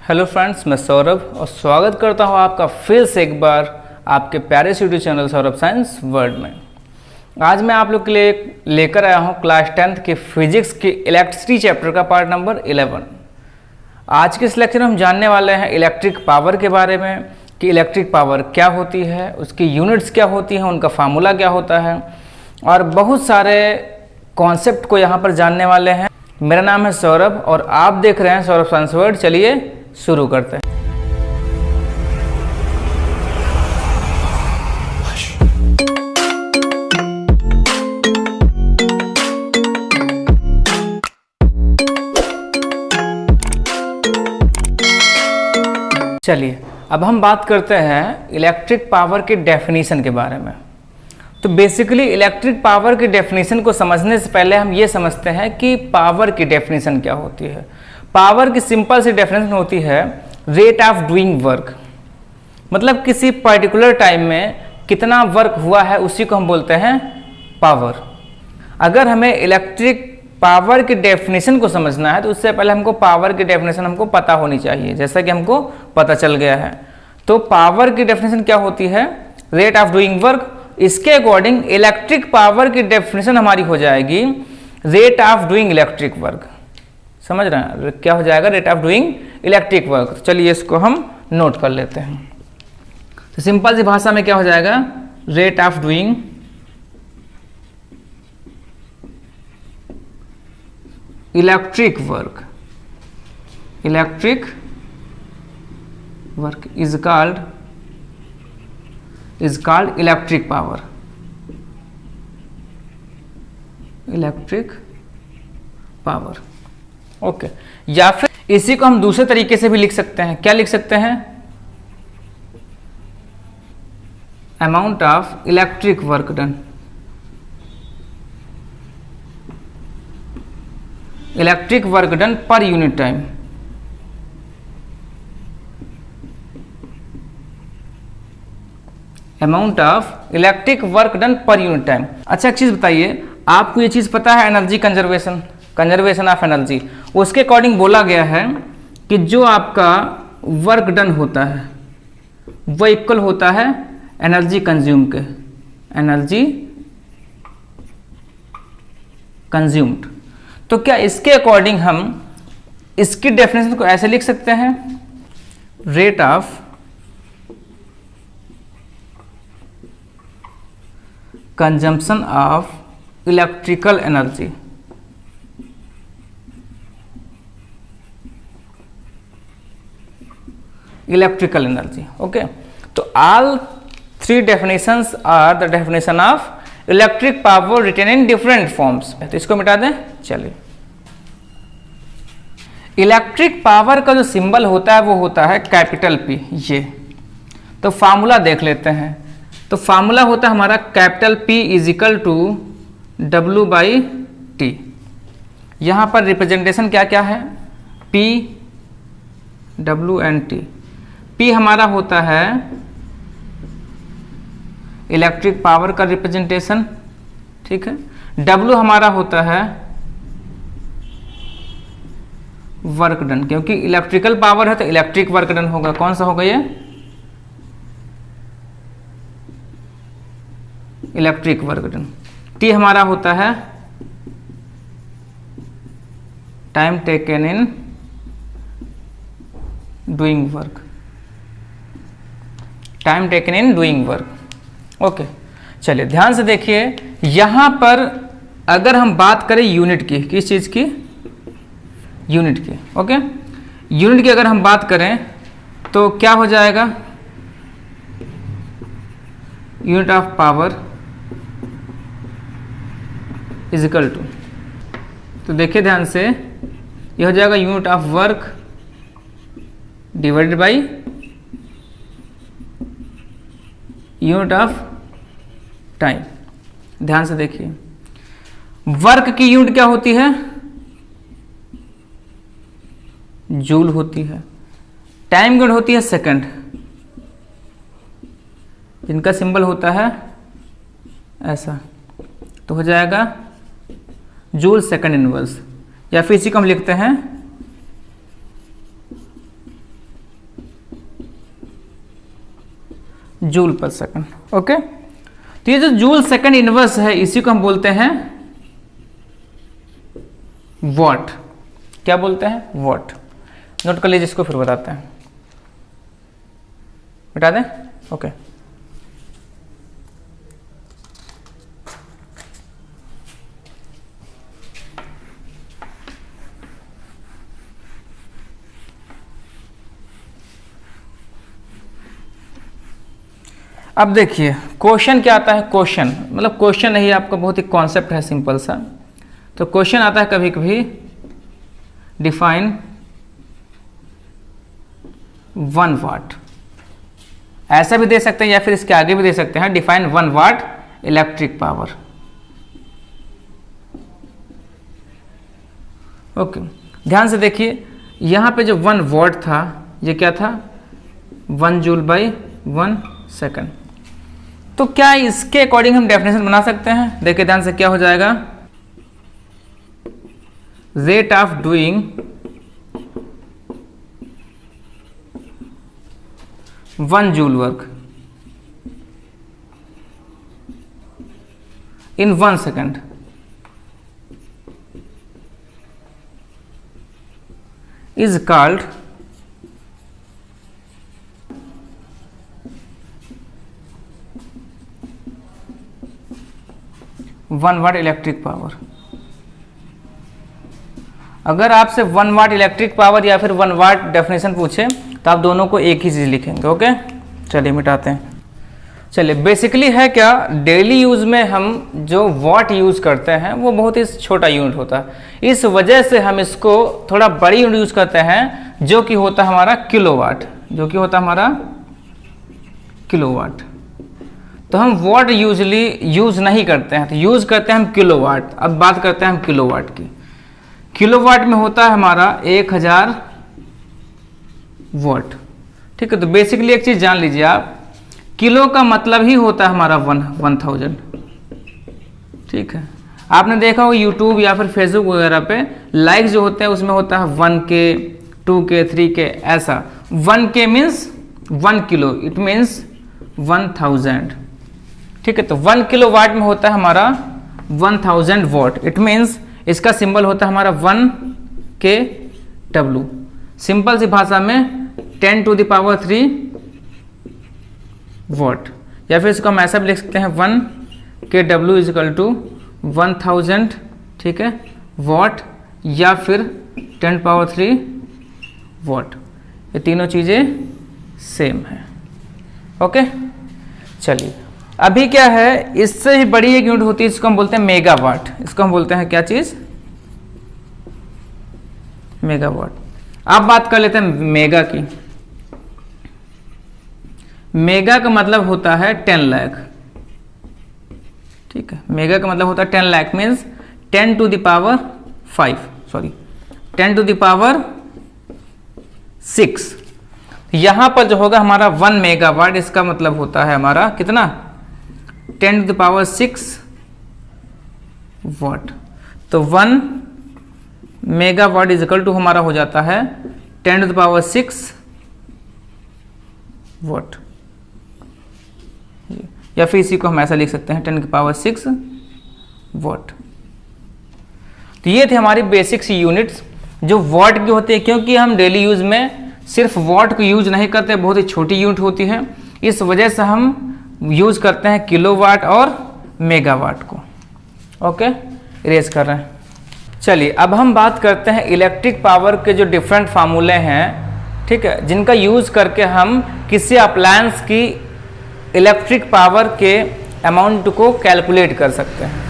Hello friends, मैं सौरभ और स्वागत करता हूं आपका फिर से एक बार आपके प्यारे YouTube channel Saurabh science world में। आज मैं आप लोग के लिए लेकर आया हूं क्लास 10th के फिजिक्स के इलेक्ट्रिसिटी चैप्टर का पार्ट नंबर 11। आज के इस लेक्चर में हम जानने वाले हैं इलेक्ट्रिक पावर के बारे में कि इलेक्ट्रिक पावर क्या होती है, उसकी यूनिट्स क्या होती हैं, उनका फार्मूला क्या होता है और बहुत सारे कॉन्सेप्ट को यहाँ पर जानने वाले हैं। मेरा नाम है सौरभ और आप देख रहे हैं सौरभ साइंस वर्ल्ड। चलिए शुरू करते हैं। चलिए अब हम बात करते हैं इलेक्ट्रिक पावर के डेफिनेशन के बारे में। तो बेसिकली इलेक्ट्रिक पावर की डेफिनेशन को समझने से पहले हम ये समझते हैं कि पावर की डेफिनेशन क्या होती है। पावर की सिंपल सी डेफिनेशन होती है रेट ऑफ डूइंग वर्क, मतलब किसी पर्टिकुलर टाइम में कितना वर्क हुआ है उसी को हम बोलते हैं पावर। अगर हमें इलेक्ट्रिक पावर की डेफिनेशन को समझना है तो उससे पहले हमको पावर की डेफिनेशन हमको पता होनी चाहिए, जैसा कि हमको पता चल गया है। तो पावर की डेफिनेशन क्या होती है? Rate of doing work. इसके अकॉर्डिंग इलेक्ट्रिक पावर की डेफिनेशन हमारी हो जाएगी rate of doing electric work. समझ रहे हैं क्या हो जाएगा? Rate of doing electric work. तो चलिए इसको हम नोट कर लेते हैं। तो सिंपल सी भाषा में क्या हो जाएगा? Rate of doing electric work is called electric power. Electric power, okay. या फिर इसी को हम दूसरे तरीके से भी लिख सकते हैं। क्या लिख सकते हैं? Amount of electric work done. Electric work done per unit time. Amount of electric work done per unit time. अच्छा एक चीज बताइए, आपको ये चीज पता है एनर्जी कंजर्वेशन ऑफ एनर्जी। उसके अकॉर्डिंग बोला गया है कि जो आपका वर्क डन होता है वो इक्वल होता है एनर्जी कंज्यूम के, एनर्जी कंज्यूम्ड। तो क्या इसके अकॉर्डिंग हम इसकी डेफिनेशन को ऐसे लिख सकते हैं? Rate of consumption of electrical energy. Electrical energy, okay. तो all three definitions are the definition of electric power written in different forms. तो इसको मिटा दें। चलिए, इलेक्ट्रिक पावर का जो सिंबल होता है वो होता है कैपिटल P। ये तो फार्मूला देख लेते हैं। तो फार्मूला होता है हमारा capital P is equal to W/T। यहां पर रिप्रेजेंटेशन क्या क्या है? P, W and T। P हमारा होता है इलेक्ट्रिक पावर का रिप्रेजेंटेशन, ठीक है। W हमारा होता है वर्क डन, क्योंकि इलेक्ट्रिकल पावर है तो इलेक्ट्रिक वर्क डन होगा। कौन सा होगा ये? Electric work done. T हमारा होता है time taken in doing work, time taken in doing work, okay. चलिए ध्यान से देखिए, यहां पर अगर हम बात करें यूनिट की, किस चीज की? यूनिट की, ओके। यूनिट की अगर हम बात करें तो क्या हो जाएगा? Unit of power is equal to, तो देखिए ध्यान से, यह हो जाएगा unit of work divided by unit of time. ध्यान से देखिए, वर्क की यूनिट क्या होती है? जूल होती है। टाइम यूनिट होती है सेकंड, जिनका सिंबल होता है ऐसा। तो हो जाएगा जूल सेकंड इनवर्स, या फिर इसी को हम लिखते हैं जूल पर सेकंड। ओके, तो ये जो जूल सेकंड इनवर्स है इसी को हम बोलते हैं वॉट। क्या बोलते हैं? वॉट। नोट कर लीजिए, इसको फिर बताते हैं। बता दें? ओके। अब देखिए क्वेश्चन क्या आता है। क्वेश्चन मतलब क्वेश्चन नहीं, आपका बहुत ही कॉन्सेप्ट है सिंपल सा। तो क्वेश्चन आता है कभी कभी डिफाइन 1 वाट, ऐसा भी दे सकते हैं या फिर इसके आगे भी दे सकते हैं, डिफाइन 1 वाट इलेक्ट्रिक पावर। ओके, ध्यान से देखिए, यहां पे जो 1 वाट था ये क्या था? 1 जूल बाई 1 सेकंड। तो क्या इसके अकॉर्डिंग हम डेफिनेशन बना सकते हैं? देखिए ध्यान से, क्या हो जाएगा? Rate of doing 1 joule work in 1 second is called one watt electric power. अगर आपसे 1 वाट इलेक्ट्रिक पावर या फिर 1 वाट डेफिनेशन पूछे तो आप दोनों को एक ही चीज लिखेंगे। ओके, चलिए मिटाते हैं। चलिए, बेसिकली है क्या, डेली यूज में हम जो वाट यूज करते हैं वो बहुत ही छोटा यूनिट होता है। इस वजह से हम इसको थोड़ा बड़ी यूनिट यूज करते हैं जो कि होता है हमारा किलोवाट, जो कि होता है हमारा किलोवाट। तो हम वाट यूजली यूज नहीं करते हैं, तो यूज करते हैं हम किलोवाट। अब बात करते हैं हम किलोवाट की। किलोवाट में होता है हमारा 1000 वाट। ठीक है, तो बेसिकली एक चीज जान लीजिए आप, किलो का मतलब ही होता है हमारा 1000। ठीक है, आपने देखा हो यूट्यूब या फिर फेसबुक वगैरह पे लाइक जो होते हैं उसमें होता है 1K 2K 3K ऐसा। 1K means 1 kilo, it means 1000। ठीक है, तो 1 किलो वाट में होता है हमारा 1000 वाट। इट मीन्स इसका सिंबल होता है हमारा 1kW। सिंपल सी भाषा में 10⁻³ वाट, या फिर इसको हम ऐसा भी लिख सकते हैं 1kW = 1000। ठीक है, वाट या फिर 10⁻³ वाट, ये तीनों चीज़ें सेम है। ओके, चलिए अभी क्या है, इससे ही बड़ी एक यूनिट होती है, इसको हम बोलते हैं मेगावाट। इसको हम बोलते हैं क्या चीज़? मेगावाट। अब बात कर लेते हैं मेगा की। मेगा का मतलब होता है 10 लाख। ठीक है, मेगा का मतलब होता है 10 लाख मीन्स 10⁻6। यहां पर जो होगा हमारा 1 मेगावाट, इसका मतलब होता है हमारा कितना? 10⁻6 वाट। तो 1 मेगावाट = हमारा हो जाता है 10⁻6 वाट, या फिर इसी को हम ऐसा लिख सकते हैं 10⁻6 वाट। तो ये थे हमारी बेसिक सी यूनिट्स जो वाट की होती है, क्योंकि हम डेली यूज में सिर्फ वाट को यूज नहीं करते, बहुत ही छोटी यूनिट होती है, इस वजह से हम यूज करते हैं किलोवाट और मेगावाट को। ओके, इरेज कर रहे हैं। चलिए अब हम बात करते हैं इलेक्ट्रिक पावर के जो डिफरेंट फार्मूले हैं, ठीक है, जिनका यूज करके हम किसी अप्लायंस की इलेक्ट्रिक पावर के अमाउंट को कैलकुलेट कर सकते हैं।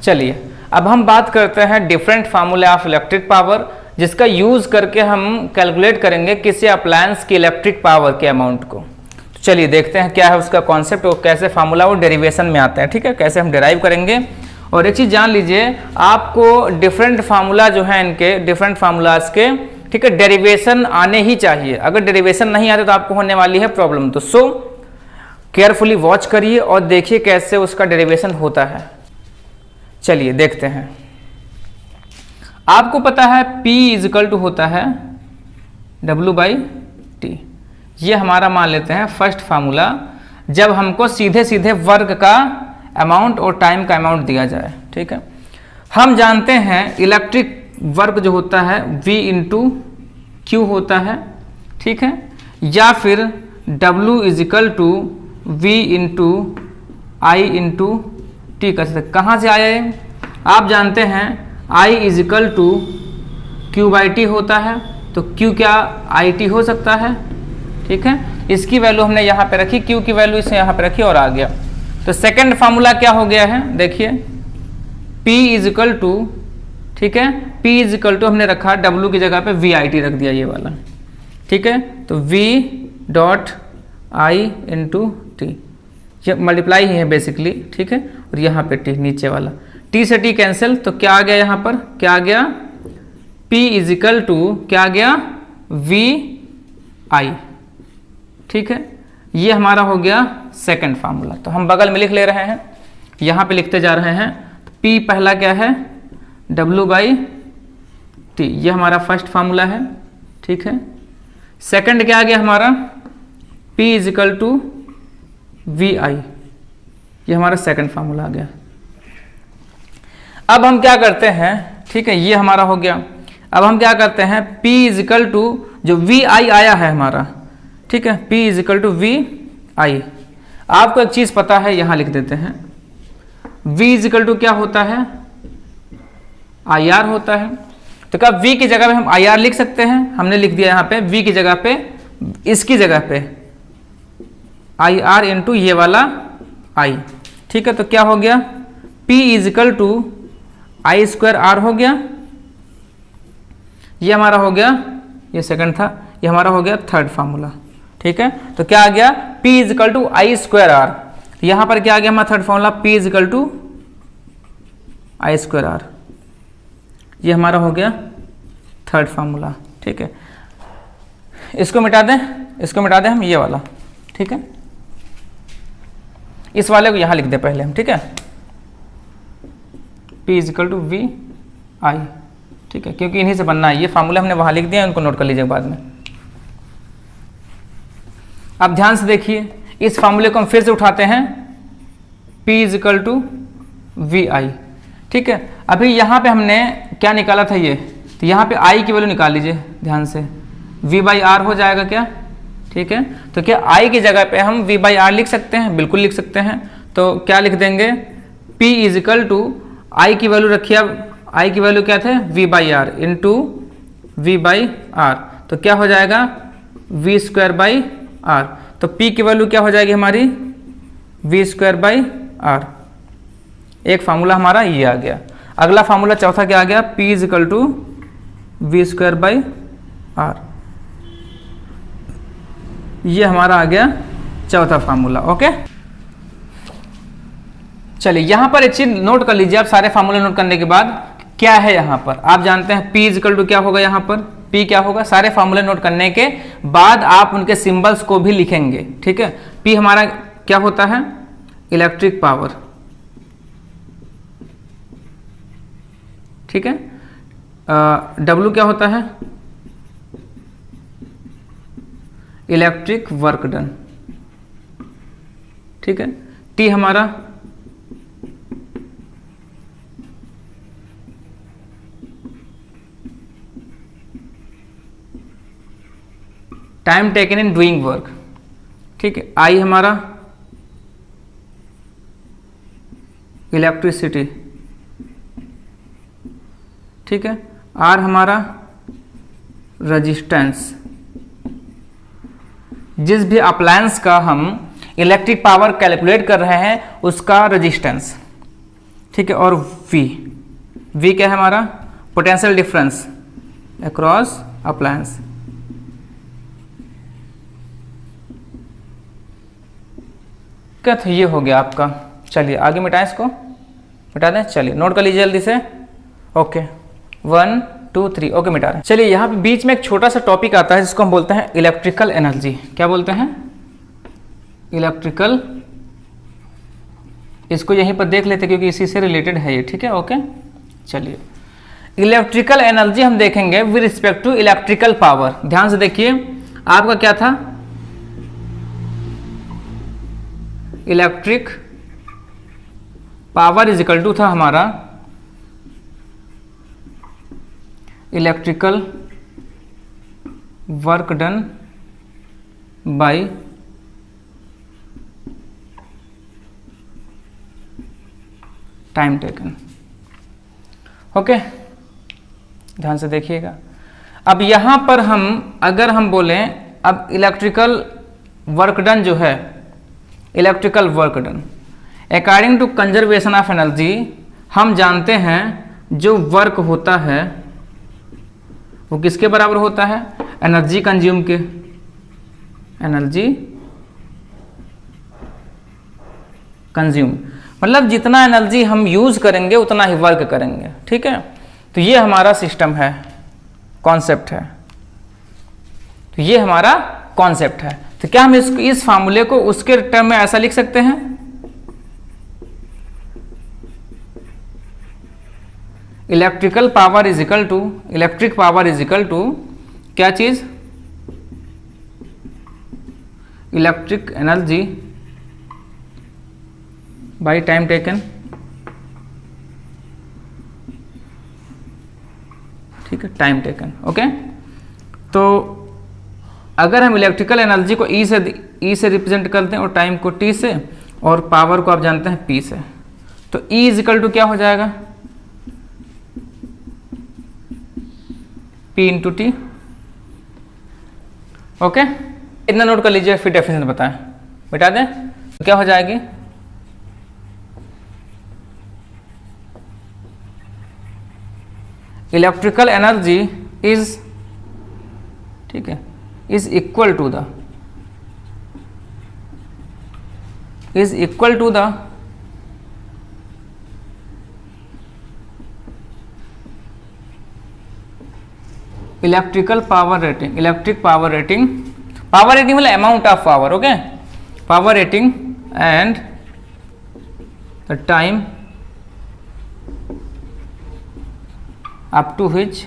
चलिए अब हम बात करते हैं डिफरेंट फार्मूले ऑफ इलेक्ट्रिक पावर, जिसका यूज करके हम कैलकुलेट करेंगे किसी अप्लायंस की इलेक्ट्रिक पावर के अमाउंट को। तो चलिए देखते हैं क्या है उसका कॉन्सेप्ट और कैसे फार्मूला वो डेरिवेशन में आता है। ठीक है, कैसे हम डेराइव करेंगे। और एक चीज जान लीजिए, आपको डिफरेंट फार्मूला जो है इनके डिफरेंट फार्मूलाज के, ठीक है, डेरिवेशन आने ही चाहिए। अगर डेरिवेशन नहीं आते तो आपको होने वाली है प्रॉब्लम। तो सो केयरफुली वॉच करिए और देखिए कैसे उसका डेरिवेशन होता है। चलिए देखते हैं। आपको पता है P = होता है W/T। ये हमारा मान लेते हैं फर्स्ट फार्मूला, जब हमको सीधे सीधे वर्क का अमाउंट और टाइम का अमाउंट दिया जाए। ठीक है, हम जानते हैं इलेक्ट्रिक वर्क जो होता है V × Q होता है। ठीक है, या फिर W = V × I × T कर सकते। कहाँ से आया ये? आप जानते हैं I = Q/T होता है, तो Q क्या IT हो सकता है। ठीक है, इसकी वैल्यू हमने यहाँ पे रखी, Q की वैल्यू इसे यहाँ पे रखी और आ गया। तो सेकंड फार्मूला क्या हो गया है, देखिए P = ठीक है, P = हमने रखा W की जगह पे VIT रख दिया ये वाला। ठीक है, तो V.I × T, ये मल्टीप्लाई ही है बेसिकली। ठीक है, और यहाँ पे T नीचे वाला, T से T कैंसिल, तो क्या आ गया यहाँ पर, क्या आ गया P = क्या आ गया VI। ठीक है, ये हमारा हो गया सेकंड फार्मूला। तो हम बगल में लिख ले रहे हैं, यहाँ पे लिखते जा रहे हैं। P पहला क्या है, W/T, ये हमारा फर्स्ट फार्मूला है। ठीक है, सेकंड क्या आ गया हमारा, P = VI, ये हमारा सेकंड फार्मूला आ गया। अब हम क्या करते हैं, ठीक है, ये हमारा हो गया। अब हम क्या करते हैं, P = जो VI आया है हमारा, ठीक है, P = VI। आपको एक चीज पता है, यहां लिख देते हैं, V = क्या होता है, IR होता है। तो क्या V की जगह पे हम IR लिख सकते हैं, हमने लिख दिया यहाँ पे V की जगह पे, इसकी जगह पे IR × ये वाला I। ठीक है, तो क्या हो गया, P = I² R हो गया। ये हमारा हो गया, ये सेकंड था, ये हमारा हो गया थर्ड फार्मूला। ठीक है, तो क्या आ गया, P = I² R। यहां पर क्या आ गया हमारा third formula, P = I² R। ये हमारा हो गया थर्ड फार्मूला। ठीक है, इसको मिटा दें, इसको मिटा दें हम, ये वाला। ठीक है, इस वाले को यहां लिख दें पहले हम। ठीक है, P = VI। ठीक है, क्योंकि इन्हीं से बनना है, ये फार्मूला हमने वहां लिख दिया, उनको नोट कर लीजिए बाद में। अब ध्यान से देखिए, इस फार्मूले को हम फिर से उठाते हैं, P = VI। ठीक है, अभी यहाँ पे हमने क्या निकाला था ये, तो यहाँ पे I की वैल्यू निकाल लीजिए ध्यान से, V/R हो जाएगा क्या। ठीक है, तो क्या I की जगह पे हम V/R लिख सकते हैं, बिल्कुल लिख सकते हैं। तो क्या लिख देंगे, P = I की वैल्यू रखिए, अब I की वैल्यू क्या थे, V/R × V/R, तो क्या हो जाएगा V²/R। तो P की वैल्यू क्या हो जाएगी हमारी, V²/R। एक फार्मूला हमारा ये आ गया। अगला फार्मूला चौथा क्या आ गया, P = V²/R। ये हमारा आ गया चौथा फार्मूला। ओके, चलिए यहां पर एक चीज नोट कर लीजिए आप, सारे फार्मूले नोट करने के बाद क्या है यहां पर, आप जानते हैं P = क्या होगा, यहां पर P क्या होगा, सारे फार्मूले नोट करने के बाद आप उनके सिंबल्स को भी लिखेंगे। ठीक है, P हमारा क्या होता है, इलेक्ट्रिक पावर। ठीक है, W क्या होता है, इलेक्ट्रिक वर्क डन। ठीक है, T हमारा time taken in doing work. ठीक है, I हमारा इलेक्ट्रिसिटी। ठीक है, R हमारा रेजिस्टेंस। जिस भी अप्लायंस का हम इलेक्ट्रिक पावर कैलकुलेट कर रहे हैं उसका रेजिस्टेंस। ठीक है, और V क्या है हमारा, पोटेंशियल डिफरेंस अक्रॉस अप्लायंस। क्या था, ये हो गया आपका। चलिए आगे मिटाएं, इसको मिटा दें। चलिए नोट कर लीजिए जल्दी से। ओके, 1 2 3, ओके मिटा रहे हैं। चलिए यहाँ पे बीच में एक छोटा सा टॉपिक आता है जिसको हम बोलते हैं इलेक्ट्रिकल एनर्जी। क्या बोलते हैं, इलेक्ट्रिकल। इसको यहीं पर देख लेते क्योंकि इसी से रिलेटेड है ये। ठीक है, ओके। चलिए इलेक्ट्रिकल एनर्जी हम देखेंगे with respect to electrical power. ध्यान से देखिए, आपका क्या था, electric power is equal to था हमारा electrical work done by time taken. Okay, ध्यान से देखिएगा। अब यहां पर हम अगर हम बोलें, अब इलेक्ट्रिकल वर्क डन जो है, electrical work done according to conservation of energy, हम जानते हैं जो वर्क होता है वो किसके बराबर होता है, एनर्जी कंज्यूम के, एनर्जी कंज्यूम, मतलब जितना एनर्जी हम यूज करेंगे उतना ही वर्क करेंगे। ठीक है, तो ये हमारा सिस्टम है, कॉन्सेप्ट है, तो ये हमारा कॉन्सेप्ट है। तो क्या हम इस फार्मूले को उसके टर्म में ऐसा लिख सकते हैं, electrical power is equal to, electric power is equal to क्या चीज, electric energy by time taken. ठीक है, टाइम टेकन। ओके, तो अगर हम इलेक्ट्रिकल एनर्जी को ई से रिप्रेजेंट करते हैं और टाइम को टी से, और पावर को आप जानते हैं पी से, तो ई इज इक्वल टू क्या हो जाएगा, पी इंटू टी। ओके, इतना नोट कर लीजिए, फिर डेफिनेशन बताएं, बता दें तो क्या हो जाएगी, इलेक्ट्रिकल एनर्जी इज, ठीक है, is equal to the, is equal to the electrical power rating, electric power rating, power rating मतलब amount of power. Okay, power rating and the time up to which.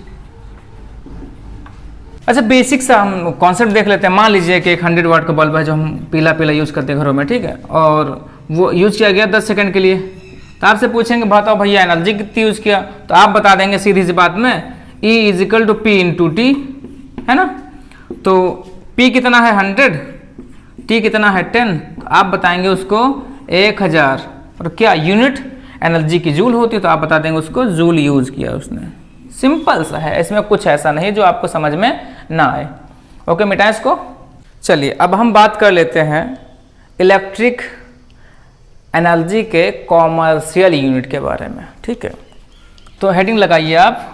अच्छा, basic सा हम concept देख लेते हैं। मान लीजिए कि एक 100 वाट का बल्ब है जो हम पीला पीला यूज करते हैं घरों में, ठीक है, और वो यूज किया गया 10 सेकंड के लिए, तो आपसे पूछेंगे बताओ भैया एनर्जी कितनी यूज किया, तो आप बता देंगे सीधी सी बात में, E is equal to P into T, है ना। तो P कितना है 100, T कितना है 10, तो आप बताएंगे उसको 1000, और क्या यूनिट एनर्जी की जूल होती है, तो आप बता देंगे उसको जूल यूज किया उसने। सिंपल सा है, इसमें कुछ ऐसा नहीं जो आपको समझ में ना आए। ओके, मिटाएं इसको। चलिए अब हम बात कर लेते हैं इलेक्ट्रिक एनर्जी के कॉमर्शियल यूनिट के बारे में। ठीक है, तो हेडिंग लगाइए आप,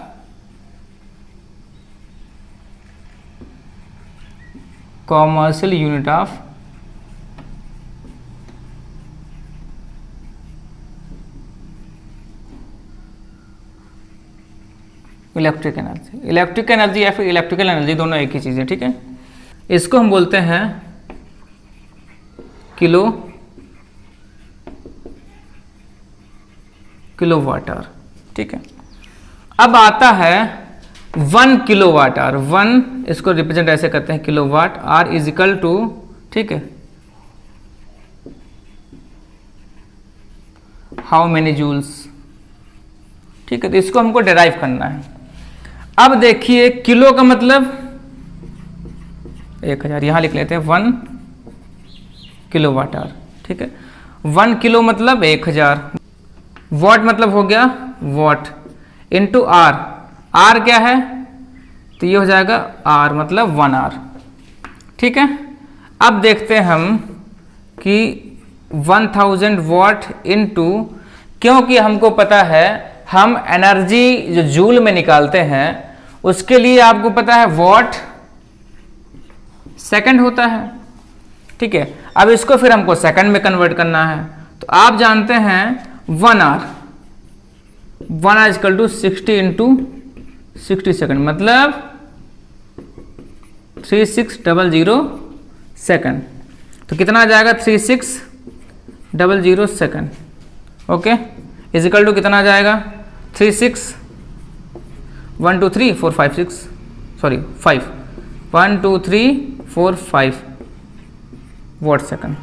commercial unit of electric energy. Electric energy या फिर इलेक्ट्रिकल एनर्जी दोनों एक ही चीज़ है। ठीक है, इसको हम बोलते हैं किलोवाट आवर। ठीक है, अब आता है 1 किलोवाट आवर। 1 इसको रिप्रेजेंट ऐसे करते हैं kilowatt, hour is equal to, ठीक है, हाउ मेनी जूल्स। ठीक है, तो इसको हमको डेराइव करना है। अब देखिए किलो का मतलब 1000, यहां लिख लेते हैं 1 किलोवाट आवर। ठीक है, 1 किलो मतलब 1000, वाट मतलब हो गया वाट, इंटू आर, आर क्या है, तो ये हो जाएगा आर मतलब 1 आर। ठीक है, अब देखते हैं हम कि 1000 वाट इंटू, क्योंकि हमको पता है हम एनर्जी जो जूल में निकालते हैं उसके लिए आपको पता है वाट सेकंड होता है। ठीक है, अब इसको फिर हमको सेकंड में कन्वर्ट करना है, तो आप जानते हैं 1 hour, 1 hour equal to 60 into 60 second, मतलब 3600 सेकंड। तो कितना आ जाएगा 3600 second. Okay, is equal to कितना आ जाएगा 36 1 2 3 4 5 6 सॉरी 5 1 2 3 4 5 वॉट सेकंड।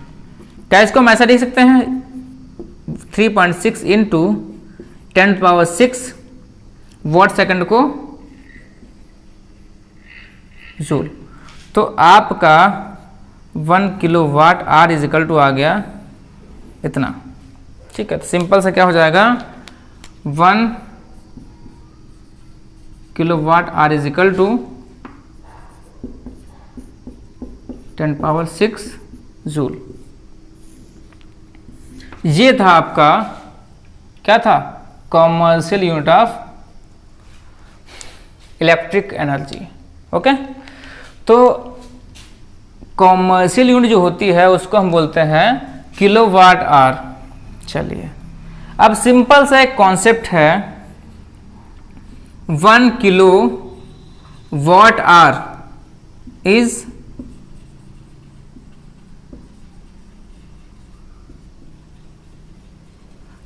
क्या इसको हम ऐसा देख सकते हैं 3.6 इंटू 10⁻6 वॉट सेकंड को जूल। तो आपका 1 kilowatt hour is equal to आ गया इतना। ठीक है, तो सिंपल से क्या हो जाएगा 1 kilowatt hour is equal to 10⁻6 joule. ये था आपका क्या था commercial unit of electric energy. Okay, तो कॉमर्शियल यूनिट जो होती है उसको हम बोलते हैं किलोवाट आवर। चलिए अब सिंपल सा एक कॉन्सेप्ट है 1 kilo watt hour is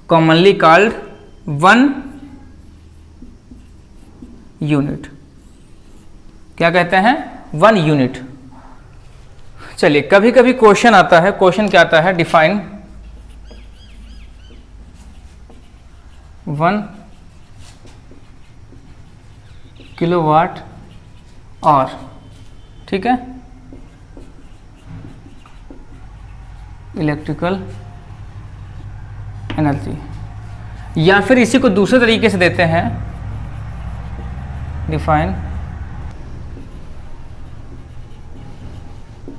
commonly called 1 unit. क्या कहते हैं 1 यूनिट। चलिए कभी कभी क्वेश्चन आता है, क्वेश्चन क्या आता है डिफाइन 1 किलोवाट आवर। ठीक है, इलेक्ट्रिकल एनर्जी। या फिर इसी को दूसरे तरीके से देते हैं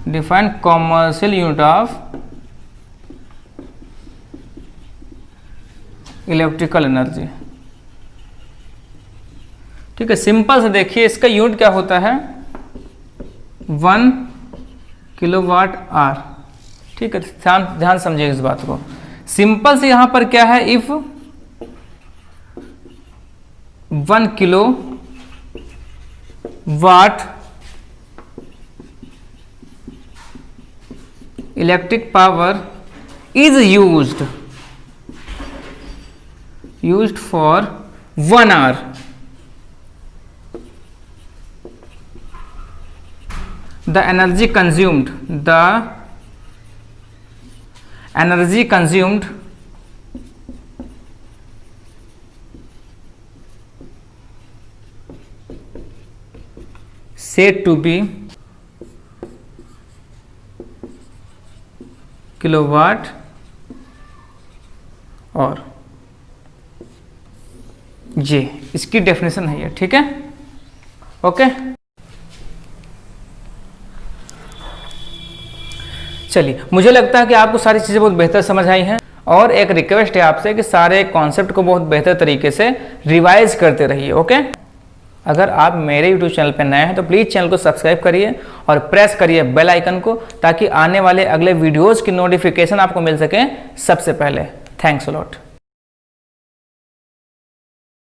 define commercial unit of electrical energy. ठीक है, सिंपल से देखिए इसका यूनिट क्या होता है 1 किलोवाट आवर। ठीक है, ध्यान समझिए इस बात को। सिंपल से यहां पर क्या है if 1 kilo watt electric power is used for 1 hour, the energy consumed said to be kilowatt और ये इसकी डेफिनेशन है ये। ठीक है, ओके। चलिए मुझे लगता है कि आपको सारी चीज़ें बहुत बेहतर समझ आई हैं और एक रिक्वेस्ट है आपसे कि सारे कॉन्सेप्ट को बहुत बेहतर तरीके से रिवाइज करते रहिए। ओके, अगर आप मेरे यूट्यूब चैनल पर नए हैं तो प्लीज़ चैनल को सब्सक्राइब करिए और प्रेस करिए बेल आइकन को ताकि आने वाले अगले वीडियोज़ की नोटिफिकेशन आपको मिल सके सबसे पहले। Thanks a lot.